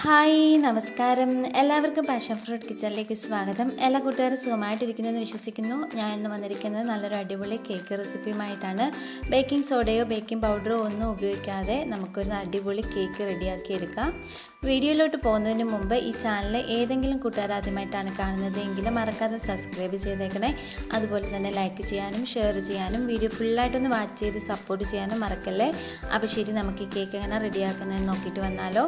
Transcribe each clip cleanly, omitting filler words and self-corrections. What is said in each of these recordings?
Hi നമസ്കാരം. എല്ലാവർക്കും passion fruit കിച്ചണിലേക്ക് സ്വാഗതം. എല്ലാ കൂട്ടുകാരും സുഖമായിട്ടിരിക്കുന്നതെന്ന് വിശ്വസിക്കുന്നു. ഞാൻ ഇന്ന് വന്നിരിക്കുന്നത് നല്ലൊരു അടിപൊളി കേക്ക് റെസിപ്പിയുമായിട്ടാണ്. ബേക്കിംഗ് സോഡയോ ബേക്കിംഗ് പൗഡറോ ഒന്നും ഉപയോഗിക്കാതെ നമുക്കൊരു അടിപൊളി കേക്ക് റെഡിയാക്കി എടുക്കാം. വീഡിയോയിലോട്ട് പോകുന്നതിന് മുമ്പ് ഈ ചാനൽ ഏതെങ്കിലും കൂട്ടുകാർ ആദ്യമായിട്ടാണ് കാണുന്നത് എങ്കിൽ മറക്കാതെ സബ്സ്ക്രൈബ് ചെയ്തേക്കണേ. അതുപോലെ തന്നെ ലൈക്ക് ചെയ്യാനും ഷെയർ ചെയ്യാനും വീഡിയോ ഫുള്ളായിട്ടൊന്ന് വാച്ച് ചെയ്ത് സപ്പോർട്ട് ചെയ്യാനും മറക്കല്ലേ. അപ്പോൾ ശരി, നമുക്ക് ഈ കേക്ക് എങ്ങനെ റെഡിയാക്കുന്നതെന്ന് നോക്കിയിട്ട് വന്നാലോ.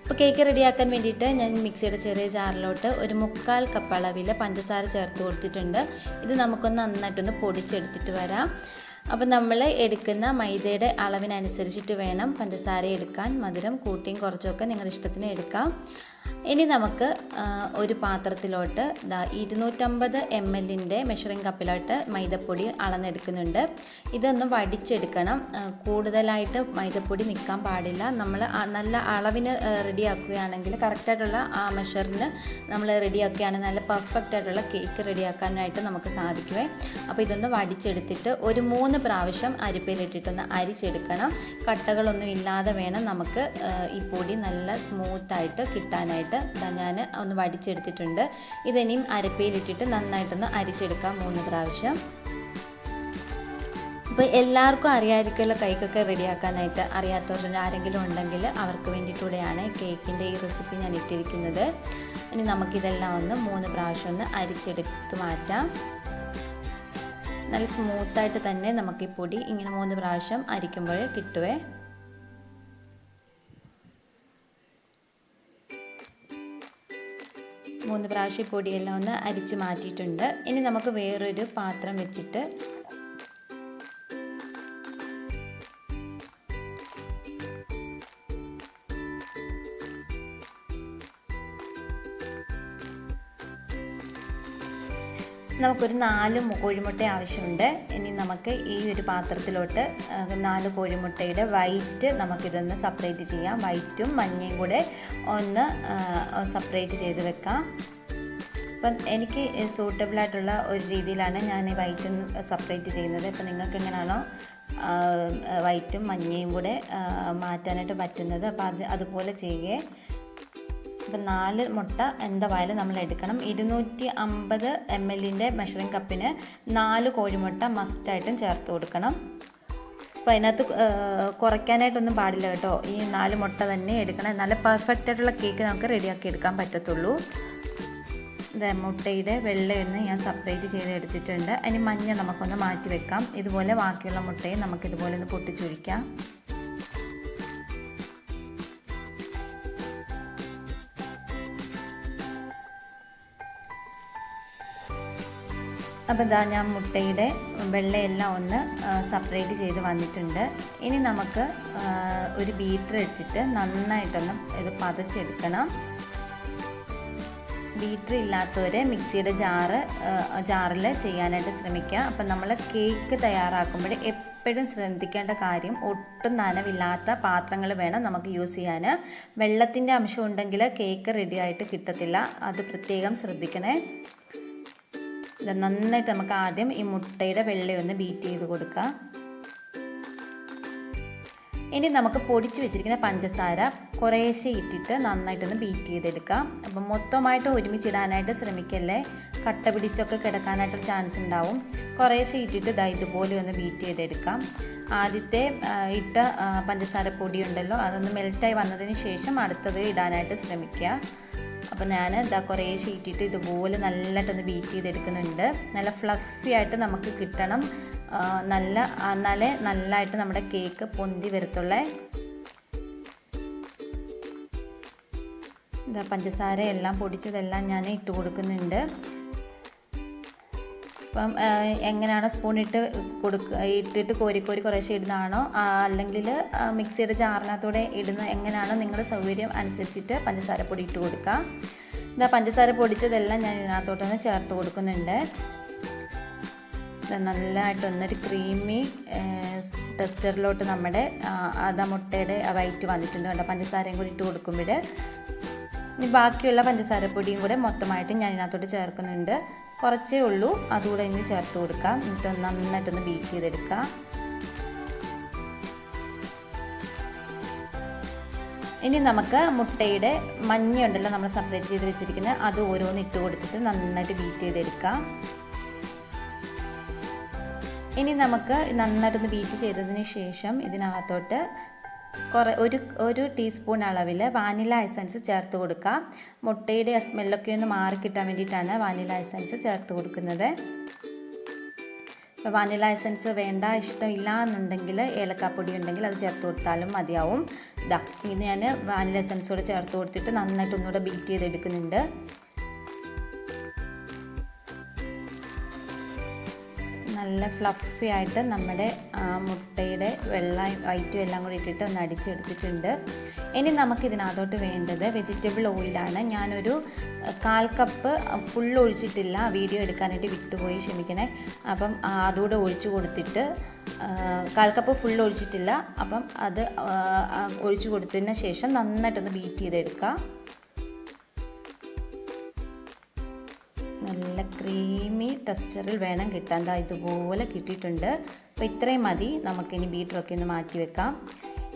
അപ്പോൾ കേക്ക് റെഡിയാക്കാൻ വേണ്ടിയിട്ട് ഞാൻ മിക്സിയുടെ ചെറിയ ജാറിലോട്ട് ഒരു 1/4 കപ്പ് അളവിൽ പഞ്ചസാര ചേർത്ത് കൊടുത്തിട്ടുണ്ട്. ഇത് നമുക്കൊന്ന് നന്നായിട്ടൊന്ന് പൊടിച്ചെടുത്തിട്ട് വരാം. അപ്പോൾ നമ്മൾ എടുക്കുന്ന മൈദയുടെ അളവിനനുസരിച്ചിട്ട് വേണം പഞ്ചസാര എടുക്കാൻ. മധുരം കൂട്ടിയും കുറച്ചൊക്കെ നിങ്ങളുടെ ഇഷ്ടത്തിന് എടുക്കാം. ഇനി നമുക്ക് ഒരു പാത്രത്തിലോട്ട് 250 ml മെഷറിംഗ് കപ്പിലോട്ട് മൈദപ്പൊടി അളന്നെടുക്കുന്നുണ്ട്. ഇതൊന്ന് വടിച്ചെടുക്കണം. കൂടുതലായിട്ട് മൈദപ്പൊടി നിൽക്കാൻ പാടില്ല. നമ്മൾ നല്ല അളവിന് റെഡിയാക്കുകയാണെങ്കിൽ കറക്റ്റായിട്ടുള്ള ആ മെഷറിന് നമ്മൾ റെഡിയാക്കുകയാണെങ്കിൽ നല്ല പെർഫെക്റ്റ് ആയിട്ടുള്ള കേക്ക് റെഡിയാക്കാനായിട്ട് നമുക്ക് സാധിക്കുമേ. അപ്പോൾ ഇതൊന്ന് വടിച്ചെടുത്തിട്ട് ഒരു 3 പ്രാവശ്യം അരിപ്പയിലിട്ടിട്ടൊന്ന് അരിച്ചെടുക്കണം. കട്ടകളൊന്നും ഇല്ലാതെ വേണം നമുക്ക് ഈ പൊടി നല്ല സ്മൂത്തായിട്ട് കിട്ടാനായിട്ട്. ഞാൻ ഒന്ന് വടിച്ചെടുത്തിട്ടുണ്ട്. ഇതിനിയും അരപ്പയിലിട്ടിട്ട് നന്നായിട്ടൊന്ന് അരിച്ചെടുക്കാം 3 പ്രാവശ്യം. അപ്പോൾ എല്ലാവർക്കും അറിയാമായിരിക്കുമല്ലോ കൈക്കൊക്കെ റെഡിയാക്കാനായിട്ട്. അറിയാത്തവർ ആരെങ്കിലും ഉണ്ടെങ്കിൽ അവർക്ക് വേണ്ടിയിട്ടൂടെയാണ് കേക്കിൻ്റെ ഈ റെസിപ്പി ഞാൻ ഇട്ടിരിക്കുന്നത്. ഇനി നമുക്കിതെല്ലാം ഒന്ന് 3 പ്രാവശ്യം ഒന്ന് അരിച്ചെടുത്ത് മാറ്റാം. നല്ല സ്മൂത്തായിട്ട് തന്നെ നമുക്ക് ഈ പൊടി ഇങ്ങനെ 3 പ്രാവശ്യം അരിക്കുമ്പോൾ കിട്ടുവേ. മൂന്ന് പ്രാവശ്യം പൊടിയെല്ലാം ഒന്ന് അരിച്ച് മാറ്റിയിട്ടുണ്ട്. ഇനി നമുക്ക് വേറൊരു പാത്രം വെച്ചിട്ട് നമുക്കൊരു 4 കോഴിമുട്ട ആവശ്യമുണ്ട്. ഇനി നമുക്ക് ഈ ഒരു പാത്രത്തിലോട്ട് 4 കോഴിമുട്ടയുടെ വൈറ്റ് നമുക്കിതൊന്ന് സെപ്പറേറ്റ് ചെയ്യാം. വൈറ്റും മഞ്ഞയും കൂടെ ഒന്ന് സെപ്പറേറ്റ് ചെയ്ത് വെക്കാം. അപ്പം എനിക്ക് സൂട്ടബിളായിട്ടുള്ള ഒരു രീതിയിലാണ് ഞാൻ ഈ വൈറ്റും സെപ്പറേറ്റ് ചെയ്യുന്നത്. ഇപ്പം നിങ്ങൾക്ക് എങ്ങനെയാണോ വൈറ്റും മഞ്ഞയും കൂടെ മാറ്റാനായിട്ട് പറ്റുന്നത് അപ്പോൾ അതുപോലെ ചെയ്യുകയെ. അപ്പം 4 മുട്ട എന്തായാലും നമ്മൾ എടുക്കണം. 250 ml മെഷറിംഗ് കപ്പിന് 4 കോഴിമുട്ട മസ്റ്റായിട്ടും ചേർത്ത് കൊടുക്കണം. അപ്പോൾ അതിനകത്ത് കുറയ്ക്കാനായിട്ടൊന്നും പാടില്ല കേട്ടോ. ഈ 4 മുട്ട തന്നെ എടുക്കണം. നല്ല പെർഫെക്റ്റ് ആയിട്ടുള്ള കേക്ക് നമുക്ക് റെഡിയാക്കി എടുക്കാൻ പറ്റത്തുള്ളൂ. മുട്ടയുടെ വെള്ളയൊന്ന് ഞാൻ സെപ്പറേറ്റ് ചെയ്ത് എടുത്തിട്ടുണ്ട്. അതിന് മഞ്ഞ നമുക്കൊന്ന് മാറ്റി വെക്കാം. ഇതുപോലെ ബാക്കിയുള്ള മുട്ടയും നമുക്കിതുപോലെ ഒന്ന് പൊട്ടിച്ചൊഴിക്കാം. അപ്പോൾ ഇതാ ഞാൻ മുട്ടയുടെ വെള്ളയെല്ലാം ഒന്ന് സെപ്പറേറ്റ് ചെയ്ത് വന്നിട്ടുണ്ട്. ഇനി നമുക്ക് ഒരു ബീറ്റർ ഇട്ടിട്ട് നന്നായിട്ടൊന്ന് ഇത് പതച്ചെടുക്കണം. ബീറ്റർ ഇല്ലാത്തവരെ മിക്സിയുടെ ജാറിൽ ചെയ്യാനായിട്ട് ശ്രമിക്കുക. അപ്പം നമ്മൾ കേക്ക് തയ്യാറാക്കുമ്പോൾ എപ്പോഴും ശ്രദ്ധിക്കേണ്ട കാര്യം ഒട്ടും നനവില്ലാത്ത പാത്രങ്ങൾ വേണം നമുക്ക് യൂസ് ചെയ്യാൻ. വെള്ളത്തിൻ്റെ അംശം ഉണ്ടെങ്കിൽ കേക്ക് റെഡിയായിട്ട് കിട്ടത്തില്ല. അത് പ്രത്യേകം ശ്രദ്ധിക്കണേ. നന്നായിട്ട് നമുക്ക് ആദ്യം ഈ മുട്ടയുടെ വെള്ളയൊന്ന് ബീറ്റ് ചെയ്ത് കൊടുക്കാം. ഇനി നമുക്ക് പൊടിച്ച് വെച്ചിരിക്കുന്ന പഞ്ചസാര കുറേശ്ശെ ഇട്ടിട്ട് നന്നായിട്ടൊന്ന് ബീറ്റ് ചെയ്തെടുക്കാം. അപ്പം മൊത്തമായിട്ട് ഒരുമിച്ചിടാനായിട്ട് ശ്രമിക്കല്ലേ. കട്ട പിടിച്ചൊക്കെ കിടക്കാനായിട്ടൊരു ചാൻസ് ഉണ്ടാവും. കുറേശ്ശെ ഇട്ടിട്ട് ഇതുപോലെ ഒന്ന് ബീറ്റ് ചെയ്തെടുക്കാം. ആദ്യത്തെ ഇട്ട പഞ്ചസാര പൊടി ഉണ്ടല്ലോ അതൊന്ന് മെൽറ്റായി വന്നതിന് ശേഷം അടുത്തത് ഇടാനായിട്ട് ശ്രമിക്കുക. അപ്പോൾ ഞാൻ കുറേശ്ശെ ഇട്ടിട്ട് ഇതുപോലെ നല്ലതായിട്ടൊന്ന് ബീറ്റ് ചെയ്തെടുക്കുന്നുണ്ട്. നല്ല ഫ്ലഫി ആയിട്ട് നമുക്ക് കിട്ടണം. എന്നാലേ നല്ലതായിട്ട് നമ്മുടെ കേക്ക് പൊന്തി വരത്തുള്ളേ. പഞ്ചസാര എല്ലാം പൊടിച്ചതെല്ലാം ഞാൻ ഇട്ട് കൊടുക്കുന്നുണ്ട്. അപ്പം എങ്ങനെയാണോ സ്പൂൺ ഇട്ടിട്ട് കോരി കുറേശ്ശെ ഇടുന്നതാണോ അല്ലെങ്കിൽ മിക്സിയുടെ ജാറിനകത്തൂടെ ഇടുന്ന എങ്ങനെയാണോ നിങ്ങളുടെ സൗകര്യം അനുസരിച്ചിട്ട് പഞ്ചസാരപ്പൊടി ഇട്ട് കൊടുക്കുക. പഞ്ചസാര പൊടിച്ചതെല്ലാം ഞാൻ ഇതിനകത്തോട്ടൊന്ന് ചേർത്ത് കൊടുക്കുന്നുണ്ട്. നല്ലതായിട്ടൊന്നൊരു ക്രീമി ടെക്സ്ചറിലോട്ട് നമ്മുടെ മുട്ടയുടെ വൈറ്റ് വന്നിട്ടുണ്ട്. കേട്ടോ, പഞ്ചസാരയും കൂടി ഇട്ട് കൊടുക്കുമ്പോൾ ഇനി ബാക്കിയുള്ള പഞ്ചസാരപ്പൊടിയും കൂടെ മൊത്തമായിട്ട് ഞാൻ ഇതിനകത്തോട്ട് ചേർക്കുന്നുണ്ട്. കുറച്ചേ ഉള്ളൂ, അതുകൂടെ ഇനി ചേർത്ത് കൊടുക്കാം. എന്നിട്ട് നന്നായിട്ടൊന്ന് ബീറ്റ് ചെയ്തെടുക്കാം. ഇനി നമുക്ക് മുട്ടയുടെ മഞ്ഞയുണ്ടല്ലോ നമ്മൾ സെപ്പറേറ്റ് ചെയ്ത് വെച്ചിരിക്കുന്നത്, അത് ഓരോന്ന് ഇട്ട് കൊടുത്തിട്ട് നന്നായിട്ട് ബീറ്റ് ചെയ്തെടുക്കാം. ഇനി നമുക്ക് നന്നായിട്ടൊന്ന് ബീറ്റ് ചെയ്തതിന് ശേഷം ഇതിനകത്തോട്ട് ഒരു ടീസ്പൂൺ അളവിൽ വാനില എസൻസ് ചേർത്ത് കൊടുക്കാം. മുട്ടയുടെ സ്മെല്ലൊക്കെ ഒന്ന് മാറിക്കിട്ടാൻ വേണ്ടിയിട്ടാണ് വാനില എസൻസ് ചേർത്ത് കൊടുക്കുന്നത്. ഇപ്പോൾ വാനില എസൻസ് വേണ്ട, ഇഷ്ടമില്ല എന്നുണ്ടെങ്കിൽ ഏലക്കാപ്പൊടി ഉണ്ടെങ്കിൽ അത് ചേർത്ത് കൊടുത്താലും മതിയാവും. ഇത് ഞാൻ വാനില എസൻസോട് ചേർത്ത് കൊടുത്തിട്ട് നന്നായിട്ട് ഒന്നുകൂടെ ബീറ്റ് ചെയ്തെടുക്കുന്നുണ്ട്. നല്ല ഫ്ലഫി ആയിട്ട് നമ്മുടെ മുട്ടയുടെ വെള്ളയും വൈറ്റും എല്ലാം കൂടി ഇട്ടിട്ട് ഒന്ന് അടിച്ചെടുത്തിട്ടുണ്ട്. ഇനി നമുക്കിതിനകത്തോട്ട് വേണ്ടത് വെജിറ്റബിൾ ഓയിലാണ്. ഞാനൊരു 1/4 കപ്പ് ഫുൾ ഒഴിച്ചിട്ടില്ല, വീഡിയോ എടുക്കാനായിട്ട് വിട്ടുപോയി, ക്ഷമിക്കണേ. അപ്പം അതുകൂടെ ഒഴിച്ചു കൊടുത്തിട്ട് 1/4 കപ്പ് ഫുൾ ഒഴിച്ചിട്ടില്ല. അപ്പം അത് ഒഴിച്ചു കൊടുത്തതിന് ശേഷം നന്നായിട്ടൊന്ന് ബീറ്റ് ചെയ്തെടുക്കാം. നല്ല ക്രീമി ടെക്സ്ചറിൽ വേണം കിട്ടാൻ. ഇതുപോലെ കിട്ടിയിട്ടുണ്ട്. അപ്പോൾ ഇത്രയും മതി. നമുക്കിനി ബീറ്ററൊക്കെ ഒന്ന് മാറ്റി വെക്കാം.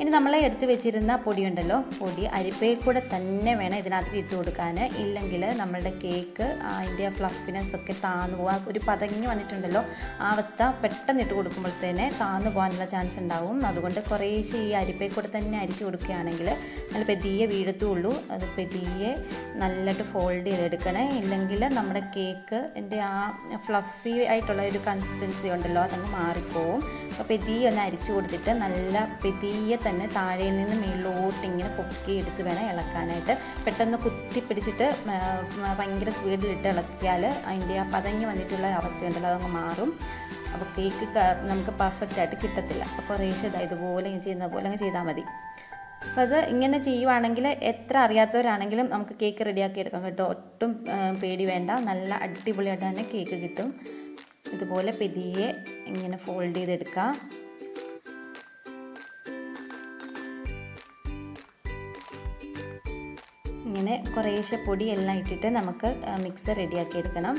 ഇനി നമ്മൾ എടുത്ത് വെച്ചിരുന്ന പൊടിയുണ്ടല്ലോ, പൊടി അരിപ്പയിൽ കൂടെ തന്നെ വേണം ഇതിനകത്ത് ഇട്ട് കൊടുക്കാൻ. ഇല്ലെങ്കിൽ നമ്മളുടെ കേക്ക് അതിൻ്റെ ഫ്ലഫിനെസ് ഒക്കെ താന്നു പോകാൻ, ഒരു പതങ്ങി വന്നിട്ടുണ്ടല്ലോ ആ അവസ്ഥ പെട്ടെന്ന് ഇട്ട് കൊടുക്കുമ്പോഴത്തേനെ താന്നു പോകാനുള്ള ചാൻസ് ഉണ്ടാവും. അതുകൊണ്ട് കുറേശ്ശെ ഈ അരിപ്പയിൽ കൂടെ തന്നെ അരിച്ചു കൊടുക്കുകയാണെങ്കിൽ നല്ല പെതിയെ വീഴത്തുള്ളൂ. അത് പെതിയെ നല്ലതായിട്ട് ഫോൾഡ് ചെയ്തെടുക്കണേ. ഇല്ലെങ്കിൽ നമ്മുടെ കേക്ക് എൻ്റെ ആ ഫ്ലഫി ആയിട്ടുള്ള ഒരു കൺസിസ്റ്റൻസി ഉണ്ടല്ലോ അതങ്ങ് മാറിപ്പോവും. അപ്പോൾ പെതിയെ ഒന്ന് അരിച്ചു കൊടുത്തിട്ട് നല്ല പെതിയെ തന്നെ താഴെയിൽ നിന്ന് മേളിലോട്ട് ഇങ്ങനെ പൊക്കി എടുത്ത് വേണം ഇളക്കാനായിട്ട്. പെട്ടെന്ന് കുത്തി പിടിച്ചിട്ട് ഭയങ്കര സ്പീഡിലിട്ട് ഇളക്കിയാൽ അതിൻ്റെ ആ പതഞ്ഞ് വന്നിട്ടുള്ള അവസ്ഥയുണ്ടല്ലോ അതങ്ങ് മാറും. അപ്പോൾ കേക്ക് നമുക്ക് പെർഫെക്റ്റ് ആയിട്ട് കിട്ടത്തില്ല. അപ്പോൾ കുറേശ്ശെ ഇതുപോലെ ചെയ്യുന്ന പോലെ അങ്ങ് ചെയ്താൽ മതി. അപ്പോൾ അത് ഇങ്ങനെ ചെയ്യുവാണെങ്കിൽ എത്ര അറിയാത്തവരാണെങ്കിലും നമുക്ക് കേക്ക് റെഡിയാക്കി എടുക്കാം കേട്ടോ. ഒട്ടും പേടി വേണ്ട, നല്ല അടിപൊളിയായിട്ട് തന്നെ കേക്ക് കിട്ടും. ഇതുപോലെ പെതിയെ ഇങ്ങനെ ഫോൾഡ് ചെയ്തെടുക്കാം. ഇങ്ങനെ കുറേശ്ശെ പൊടി എല്ലാം ഇട്ടിട്ട് നമുക്ക് മിക്സ് റെഡിയാക്കി എടുക്കണം.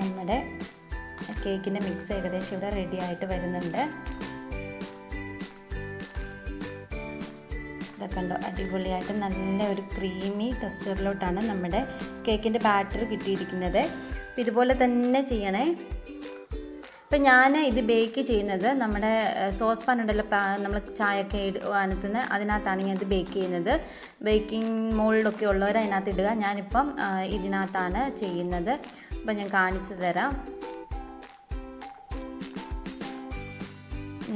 നമ്മുടെ കേക്കിൻ്റെ മിക്സ് ഏകദേശം ഇവിടെ റെഡി ആയിട്ട് വരുന്നുണ്ട്. ഇതൊക്കെ കണ്ടോ, അടിപൊളിയായിട്ട് നല്ല ഒരു ക്രീമി ടെക്സ്ചറിലോട്ടാണ് നമ്മുടെ കേക്കിൻ്റെ ബാറ്റർ കിട്ടിയിരിക്കുന്നത്. ഇതുപോലെ തന്നെ ചെയ്യണേ. ഇപ്പം ഞാൻ ഇത് ബേക്ക് ചെയ്യുന്നത് നമ്മുടെ സോസ് പാൻ ഉണ്ടല്ലോ, നമ്മൾ ചായയൊക്കെ അനത്തുന്ന അതിനകത്താണ് ഞാൻ ഇത് ബേക്ക് ചെയ്യുന്നത്. ബേക്കിംഗ് മോൾഡൊക്കെ ഉള്ളവർ അതിനകത്ത് ഇടുക. ഞാനിപ്പം ഇതിനകത്താണ് ചെയ്യുന്നത്. അപ്പം ഞാൻ കാണിച്ചു തരാം.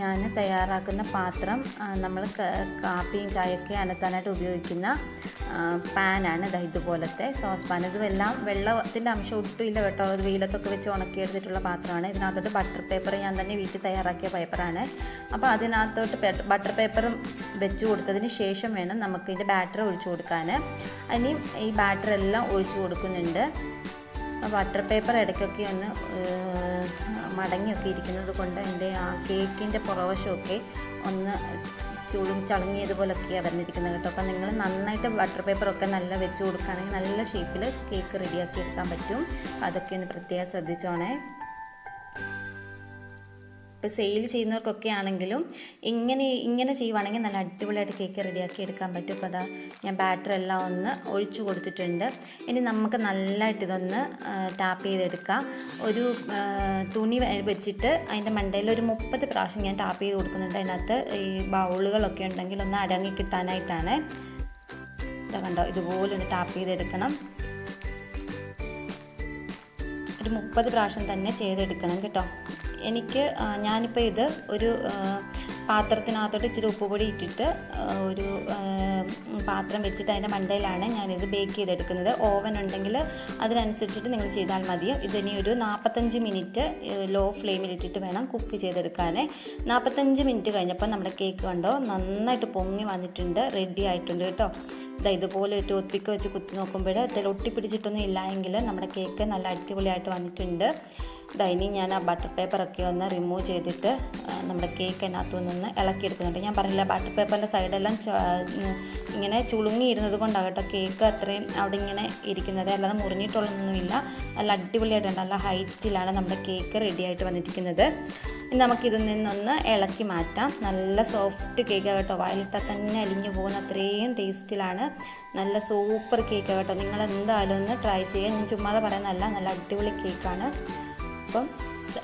ഞാൻ തയ്യാറാക്കുന്ന പാത്രം നമ്മൾ കാപ്പിയും ചായയൊക്കെ അനത്താനായിട്ട് ഉപയോഗിക്കുന്ന പാനാണ്. ഇതുപോലത്തെ സോസ് പാൻ. ഇതെല്ലാം വെള്ളത്തിൻ്റെ അംശം ഒട്ടും ഇല്ല കേട്ടോ. അത് വെയിലത്തൊക്കെ വെച്ച് ഉണക്കിയെടുത്തിട്ടുള്ള പാത്രമാണ്. ഇതിനകത്തോട്ട് ബട്ടർ പേപ്പർ ഞാൻ തന്നെ വീട്ടിൽ തയ്യാറാക്കിയ പേപ്പറാണ്. അപ്പോൾ അതിനകത്തോട്ട് ബട്ടർ പേപ്പറും വെച്ച് കൊടുത്തതിന് ശേഷം വേണം നമുക്ക് ഇതിൻ്റെ ബാറ്റർ ഒഴിച്ചു കൊടുക്കാൻ. ഇനി ഈ ബാറ്ററെല്ലാം ഒഴിച്ചു കൊടുക്കുന്നുണ്ട്. ബട്ടർ പേപ്പർ ഇടയ്ക്കൊക്കെ ഒന്ന് മടങ്ങിയൊക്കെ ഇരിക്കുന്നത് കൊണ്ട് എൻ്റെ ആ കേക്കിൻ്റെ പുറവശമൊക്കെ ഒന്ന് ചളുങ്ങിയതുപോലൊക്കെയാണ് വന്നിരിക്കുന്നത് കേട്ടോ. അപ്പം നിങ്ങൾ നന്നായിട്ട് ബട്ടർ പേപ്പറൊക്കെ നല്ല വെച്ച് കൊടുക്കുകയാണെങ്കിൽ നല്ല ഷേപ്പിൽ കേക്ക് റെഡിയാക്കി എടുക്കാൻ പറ്റും. അതൊക്കെ ഒന്ന് പ്രത്യേകം ശ്രദ്ധിച്ചോണേ. ഇപ്പോൾ സെയിൽ ചെയ്യുന്നവർക്കൊക്കെ ആണെങ്കിലും ഇങ്ങനെ ചെയ്യുവാണെങ്കിൽ നല്ല അടിപൊളിയായിട്ട് കേക്ക് റെഡിയാക്കി എടുക്കാൻ പറ്റും. ഇപ്പോൾ അതാ ഞാൻ ബാറ്റർ എല്ലാം ഒന്ന് ഒഴിച്ചു കൊടുത്തിട്ടുണ്ട്. ഇനി നമുക്ക് നല്ലതായിട്ട് ഇതൊന്ന് ടാപ്പ് ചെയ്തെടുക്കാം. ഒരു തുണി വെച്ചിട്ട് അതിൻ്റെ മണ്ടയിൽ ഒരു 30 പ്രാവശ്യം ഞാൻ ടാപ്പ് ചെയ്ത് കൊടുക്കുന്നുണ്ട്. അതിനകത്ത് ഈ ബൗളുകളൊക്കെ ഉണ്ടെങ്കിൽ ഒന്ന് അടങ്ങി കിട്ടാനായിട്ടാണ്. ഇതാ കണ്ടോ, ഇതുപോലെ ഒന്ന് ടാപ്പ് ചെയ്തെടുക്കണം. ഒരു 30 പ്രാവശ്യം തന്നെ ചെയ്തെടുക്കണം കേട്ടോ. ഞാനിപ്പോൾ ഇത് ഒരു പാത്രത്തിനകത്തോട്ട് ഇച്ചിരി ഉപ്പുപൊടി ഇട്ടിട്ട് ഒരു പാത്രം വെച്ചിട്ട് അതിൻ്റെ മണ്ടയിലാണ് ഞാനിത് ബേക്ക് ചെയ്തെടുക്കുന്നത്. ഓവൻ ഉണ്ടെങ്കിൽ അതിനനുസരിച്ചിട്ട് നിങ്ങൾ ചെയ്താൽ മതി. ഇതിനി ഒരു 45 മിനിറ്റ് ലോ ഫ്ലെയിമിലിട്ടിട്ട് വേണം കുക്ക് ചെയ്തെടുക്കാൻ. 45 മിനിറ്റ് കഴിഞ്ഞപ്പോൾ നമ്മുടെ കേക്ക് കണ്ടോ നന്നായിട്ട് പൊങ്ങി വന്നിട്ടുണ്ട്, റെഡി ആയിട്ടുണ്ട് കേട്ടോ. ഇതുപോലെ ഒരു ടൂത്ത് പിക്ക് വെച്ച് കുത്തി നോക്കുമ്പോൾ അതിൽ ഒട്ടിപ്പിടിച്ചിട്ടൊന്നും ഇല്ല എങ്കിൽ നമ്മുടെ കേക്ക് നല്ല അടിപൊളിയായിട്ട് വന്നിട്ടുണ്ട്. ഇനി ഞാൻ ആ ബട്ടർ പേപ്പറൊക്കെ ഒന്ന് റിമൂവ് ചെയ്തിട്ട് നമ്മുടെ കേക്ക് അതിനകത്തു നിന്ന് ഇളക്കിയെടുക്കുന്നുണ്ട്. ഞാൻ പറഞ്ഞില്ല, ബട്ടർ പേപ്പറിൻ്റെ സൈഡെല്ലാം ഇങ്ങനെ ചുളുങ്ങിയിരുന്നത് കൊണ്ടാണ് കേട്ടോ കേക്ക് അത്രയും അവിടെ ഇങ്ങനെ ഇരിക്കുന്നത്, അല്ലാതെ മുറിഞ്ഞിട്ടുള്ളതൊന്നുമില്ല. നല്ല അടിപൊളിയായിട്ടുണ്ട്, നല്ല ഹൈറ്റിലാണ് നമ്മുടെ കേക്ക് റെഡി ആയിട്ട് വന്നിരിക്കുന്നത്. ഇനി നമുക്കിതിൽ നിന്നൊന്ന് ഇളക്കി മാറ്റാം. നല്ല സോഫ്റ്റ് കേക്ക് കേട്ടോ, വായിലിട്ടാൽ തന്നെ അലിഞ്ഞു പോകുന്ന അത്രയും ടേസ്റ്റിലാണ്. നല്ല സൂപ്പർ കേക്ക് കേട്ടോ, നിങ്ങൾ എന്തായാലും ഒന്ന് ട്രൈ ചെയ്യുക. ഞാൻ ചുമ്മാതെ പറയുന്നതല്ല, നല്ല അടിപൊളി കേക്കാണ്. അപ്പം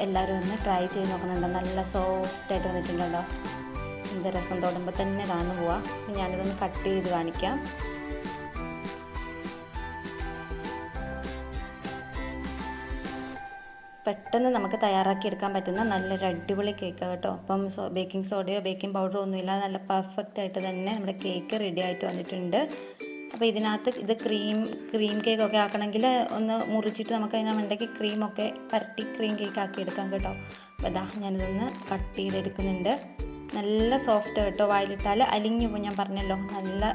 എല്ലാവരും ഒന്ന് ട്രൈ ചെയ്ത് നോക്കണുണ്ടോ, നല്ല സോഫ്റ്റായിട്ട് വന്നിട്ടുണ്ടല്ലോ. എന്ത് രസം, തൊടുമ്പോൾ തന്നെ താന്നു പോവാം. ഞാനിതൊന്ന് കട്ട് ചെയ്ത് കാണിക്കാം. പെട്ടെന്ന് നമുക്ക് തയ്യാറാക്കിയെടുക്കാൻ പറ്റുന്ന നല്ലൊരു അടിപൊളി കേക്ക് കേട്ടോ. അപ്പം ബേക്കിംഗ് സോഡയോ ബേക്കിംഗ് പൗഡറോ ഒന്നുമില്ല, നല്ല പെർഫെക്റ്റ് ആയിട്ട് തന്നെ നമ്മുടെ കേക്ക് റെഡി ആയിട്ട് വന്നിട്ടുണ്ട്. അപ്പോൾ ഇതിനകത്ത് ഇത് ക്രീം കേക്കൊക്കെ ആക്കണമെങ്കിൽ ഒന്ന് മുറിച്ചിട്ട് നമുക്ക് അതിന് വേണ്ടെങ്കിൽ ക്രീമൊക്കെ പരട്ടി ക്രീം കേക്ക് ആക്കി എടുക്കാം കേട്ടോ. അപ്പോൾ ഇതാ ഞാനിതൊന്ന് കട്ട് ചെയ്തെടുക്കുന്നുണ്ട്. നല്ല സോഫ്റ്റ് കേട്ടോ, വായിലിട്ടാൽ അലിഞ്ഞു പോകും. ഞാൻ പറഞ്ഞല്ലോ,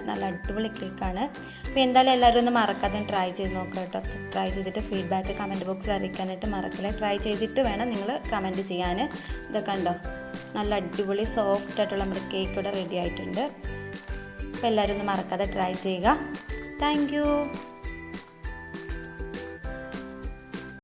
നല്ല അടിപൊളി കേക്കാണ്. അപ്പോൾ എന്തായാലും എല്ലാവരും ഒന്ന് മറക്കാതെ ട്രൈ ചെയ്ത് നോക്കുക കേട്ടോ. ട്രൈ ചെയ്തിട്ട് ഫീഡ്ബാക്ക് കമൻറ്റ് ബോക്സിൽ അറിയിക്കാനായിട്ട് മറക്കില്ല. ട്രൈ ചെയ്തിട്ട് വേണം നിങ്ങൾ കമൻറ്റ് ചെയ്യാൻ. ഇതൊക്കെ ഉണ്ടോ, നല്ല അടിപൊളി സോഫ്റ്റായിട്ടുള്ള നമ്മുടെ കേക്ക് ഇവിടെ റെഡി ആയിട്ടുണ്ട്. അപ്പോൾ എല്ലാവരും ഒന്ന് മറക്കാതെ ട്രൈ ചെയ്യുക. Thank you.